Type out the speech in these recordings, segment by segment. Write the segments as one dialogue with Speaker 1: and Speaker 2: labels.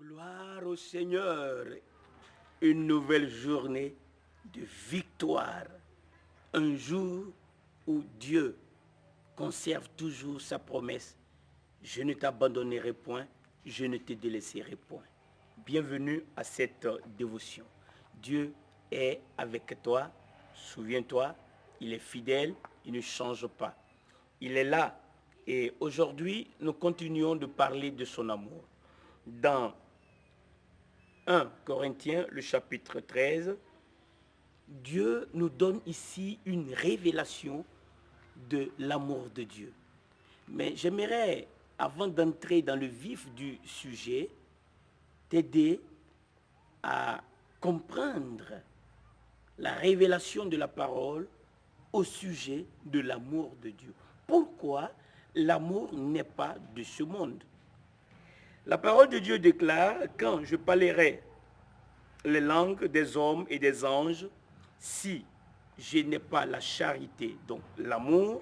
Speaker 1: Gloire au Seigneur, une nouvelle journée de victoire, un jour où Dieu conserve toujours sa promesse. Je ne t'abandonnerai point, je ne te délaisserai point. Bienvenue à cette dévotion. Dieu est avec toi, souviens-toi, il est fidèle, il ne change pas. Il est là et aujourd'hui nous continuons de parler de son amour. Dans 1 Corinthiens, le chapitre 13, Dieu nous donne ici une révélation de l'amour de Dieu. Mais j'aimerais, avant d'entrer dans le vif du sujet, t'aider à comprendre la révélation de la parole au sujet de l'amour de Dieu. Pourquoi l'amour n'est pas de ce monde? La parole de Dieu déclare, quand je parlerai les langues des hommes et des anges, si je n'ai pas la charité, donc l'amour,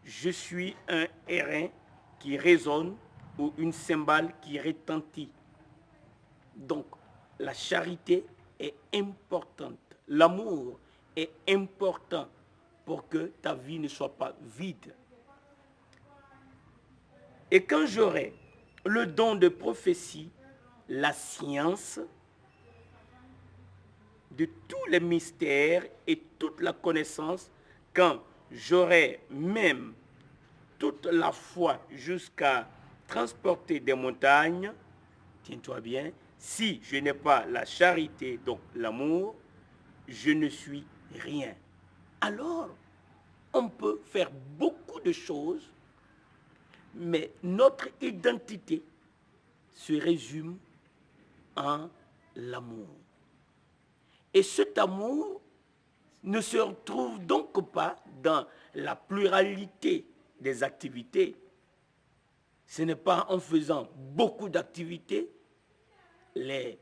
Speaker 1: je suis un airain qui résonne ou une cymbale qui retentit. Donc, la charité est importante. L'amour est important pour que ta vie ne soit pas vide. Et quand j'aurai le don de prophétie, la science, de tous les mystères et toute la connaissance, quand j'aurai même toute la foi jusqu'à transporter des montagnes, tiens-toi bien, si je n'ai pas la charité, donc l'amour, je ne suis rien. Alors, on peut faire beaucoup de choses, mais notre identité se résume en l'amour. Et cet amour ne se retrouve donc pas dans la pluralité des activités. Ce n'est pas en faisant beaucoup d'activités, les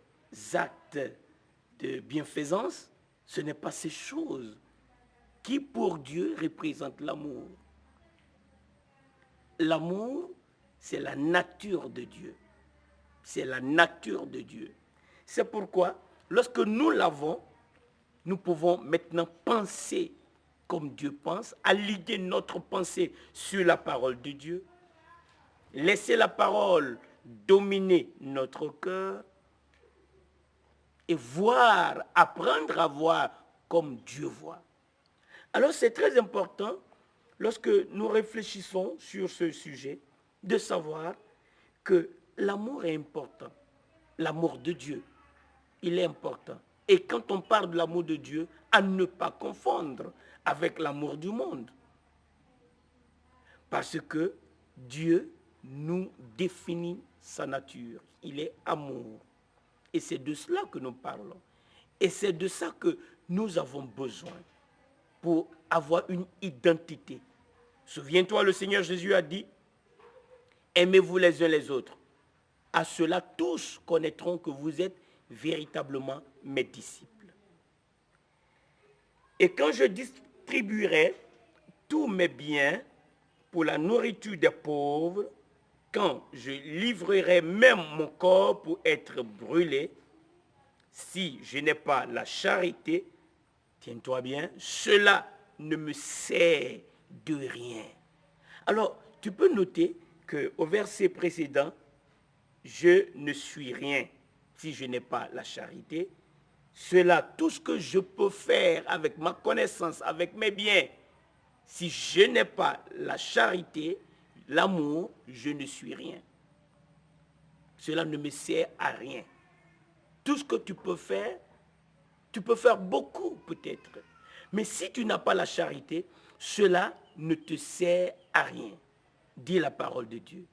Speaker 1: actes de bienfaisance, ce n'est pas ces choses qui pour Dieu représentent l'amour. L'amour, c'est la nature de Dieu. C'est la nature de Dieu. C'est pourquoi, lorsque nous l'avons, nous pouvons maintenant penser comme Dieu pense, aligner notre pensée sur la parole de Dieu, laisser la parole dominer notre cœur et voir, apprendre à voir comme Dieu voit. Alors c'est très important, lorsque nous réfléchissons sur ce sujet, de savoir que l'amour est important. L'amour de Dieu, il est important. Et quand on parle de l'amour de Dieu, à ne pas confondre avec l'amour du monde. Parce que Dieu nous définit sa nature. Il est amour. Et c'est de cela que nous parlons. Et c'est de ça que nous avons besoin pour avoir une identité. Souviens-toi, le Seigneur Jésus a dit, aimez-vous les uns les autres. À cela, tous connaîtront que vous êtes véritablement mes disciples. Et quand je distribuerai tous mes biens pour la nourriture des pauvres, quand je livrerai même mon corps pour être brûlé, si je n'ai pas la charité, tiens-toi bien, cela ne me sert de rien. Alors, tu peux noter qu'au verset précédent, je ne suis rien si je n'ai pas la charité. Cela, tout ce que je peux faire avec ma connaissance, avec mes biens, si je n'ai pas la charité, l'amour, je ne suis rien. Cela ne me sert à rien. Tout ce que tu peux faire beaucoup peut-être. Mais si tu n'as pas la charité, cela ne te sert à rien, dit la parole de Dieu.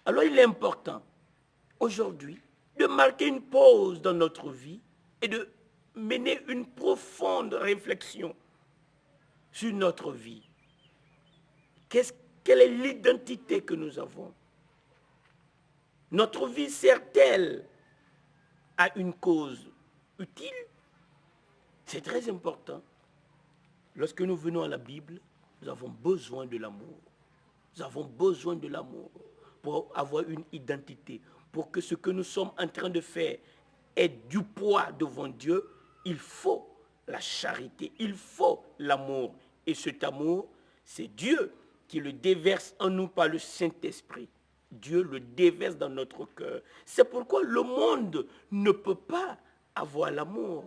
Speaker 1: Alors il est important, aujourd'hui, de marquer une pause dans notre vie et de mener une profonde réflexion sur notre vie. Quelle est l'identité que nous avons? Notre vie sert-elle à une cause utile? C'est très important. Lorsque nous venons à la Bible, nous avons besoin de l'amour. Nous avons besoin de l'amour pour avoir une identité, pour que ce que nous sommes en train de faire ait du poids devant Dieu, il faut la charité, il faut l'amour. Et cet amour, c'est Dieu qui le déverse en nous par le Saint-Esprit. Dieu le déverse dans notre cœur. C'est pourquoi le monde ne peut pas avoir l'amour.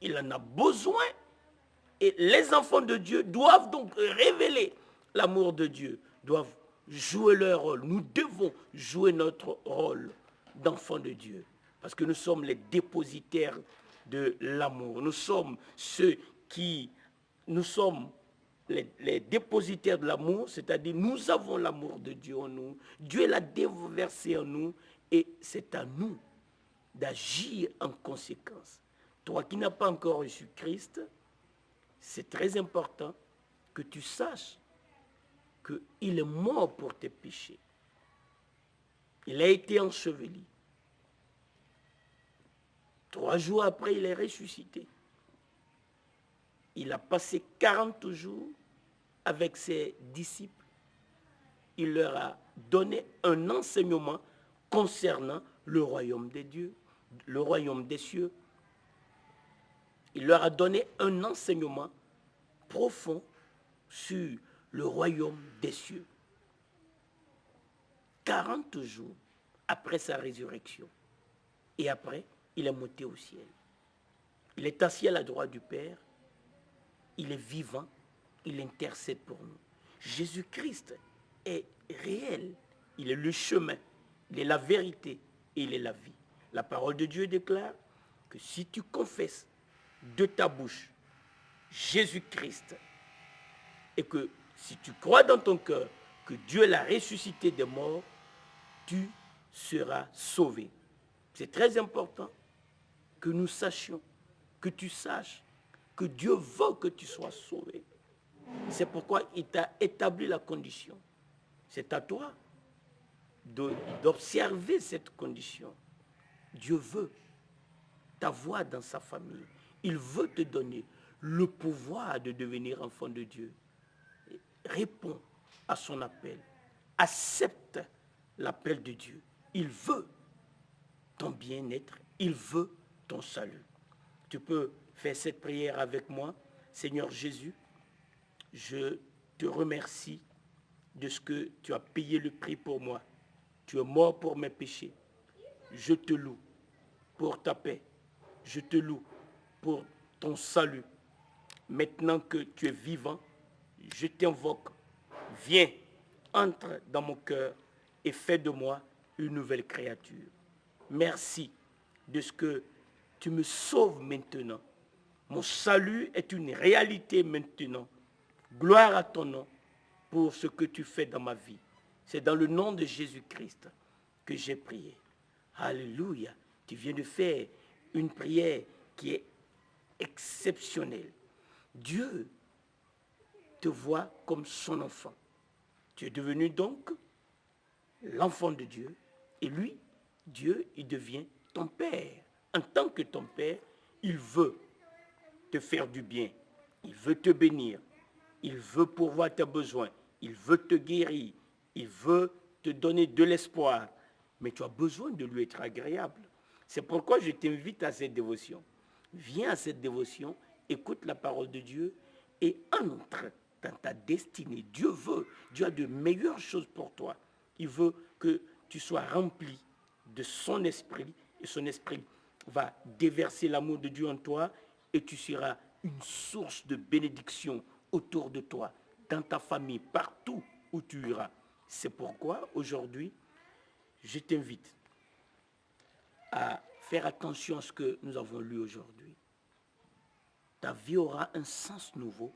Speaker 1: Il en a besoin. Et les enfants de Dieu doivent donc révéler l'amour de Dieu, doivent jouer leur rôle. Nous devons jouer notre rôle d'enfants de Dieu. Parce que nous sommes les dépositaires de l'amour. Nous sommes les dépositaires de l'amour, c'est-à-dire nous avons l'amour de Dieu en nous. Dieu l'a déversé en nous et c'est à nous d'agir en conséquence. Toi qui n'as pas encore reçu Christ, c'est très important que tu saches qu'il est mort pour tes péchés. Il a été enseveli. 3 jours après, il est ressuscité. Il a passé 40 jours avec ses disciples. Il leur a donné un enseignement concernant le royaume des dieux, le royaume des cieux. Il leur a donné un enseignement profond sur le royaume des cieux. 40 jours après sa résurrection. Et après, il est monté au ciel. Il est assis à la droite du Père. Il est vivant. Il intercède pour nous. Jésus-Christ est réel. Il est le chemin. Il est la vérité. Et il est la vie. La parole de Dieu déclare que si tu confesses de ta bouche Jésus-Christ et que si tu crois dans ton cœur que Dieu l'a ressuscité des morts, tu seras sauvé. C'est très important que nous sachions, que tu saches que Dieu veut que tu sois sauvé. C'est pourquoi il t'a établi la condition. C'est à toi d'observer cette condition. Dieu veut t'avoir dans sa famille. Il veut te donner le pouvoir de devenir enfant de Dieu. Réponds à son appel. Accepte l'appel de Dieu. Il veut ton bien-être. Il veut ton salut. Tu peux faire cette prière avec moi. Seigneur Jésus, je te remercie de ce que tu as payé le prix pour moi. Tu es mort pour mes péchés. Je te loue pour ta paix. Je te loue pour ton salut. Maintenant que tu es vivant, je t'invoque. Viens, entre dans mon cœur et fais de moi une nouvelle créature. Merci de ce que tu me sauves maintenant. Mon salut est une réalité maintenant. Gloire à ton nom pour ce que tu fais dans ma vie. C'est dans le nom de Jésus-Christ que j'ai prié. Alléluia. Tu viens de faire une prière qui est exceptionnelle. Dieu te voit comme son enfant. Tu es devenu donc l'enfant de Dieu. Et lui, Dieu, il devient ton Père. En tant que ton Père, il veut te faire du bien. Il veut te bénir. Il veut pourvoir tes besoins. Il veut te guérir. Il veut te donner de l'espoir. Mais tu as besoin de lui être agréable. C'est pourquoi je t'invite à cette dévotion. Viens à cette dévotion, écoute la parole de Dieu et entre dans ta destinée. Dieu a de meilleures choses pour toi. Il veut que tu sois rempli de son esprit et son esprit va déverser l'amour de Dieu en toi et tu seras une source de bénédiction autour de toi, dans ta famille, partout où tu iras. C'est pourquoi aujourd'hui, je t'invite à faire attention à ce que nous avons lu aujourd'hui. Ta vie aura un sens nouveau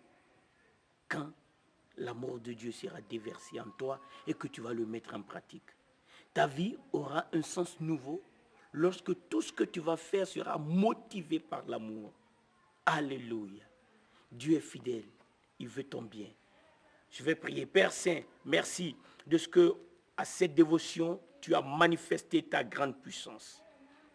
Speaker 1: quand l'amour de Dieu sera déversé en toi et que tu vas le mettre en pratique. Ta vie aura un sens nouveau lorsque tout ce que tu vas faire sera motivé par l'amour. Alléluia. Dieu est fidèle. Il veut ton bien. Je vais prier. Père Saint, merci de ce que, à cette dévotion, tu as manifesté ta grande puissance.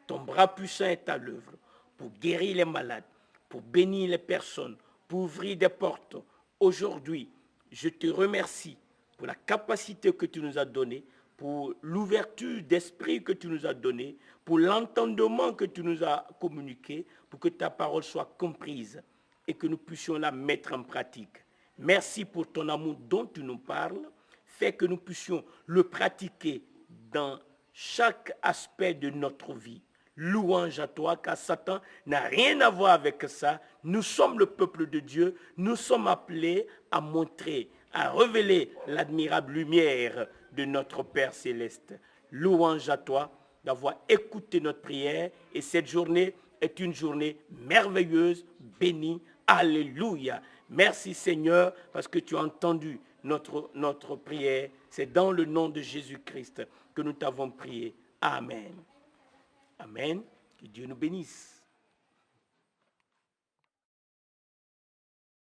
Speaker 1: Ton bras puissant est à l'œuvre pour guérir les malades, pour bénir les personnes, pour ouvrir des portes. Aujourd'hui, je te remercie pour la capacité que tu nous as donnée pour l'ouverture d'esprit que tu nous as donnée, pour l'entendement que tu nous as communiqué, pour que ta parole soit comprise et que nous puissions la mettre en pratique. Merci pour ton amour dont tu nous parles. Fais que nous puissions le pratiquer dans chaque aspect de notre vie. Louange à toi, car Satan n'a rien à voir avec ça. Nous sommes le peuple de Dieu. Nous sommes appelés à montrer, à révéler l'admirable lumière de notre Père céleste. Louange à toi d'avoir écouté notre prière. Et cette journée est une journée merveilleuse, bénie. Alléluia. Merci Seigneur, parce que tu as entendu notre prière. C'est dans le nom de Jésus-Christ que nous t'avons prié. Amen. Amen. Que Dieu nous bénisse.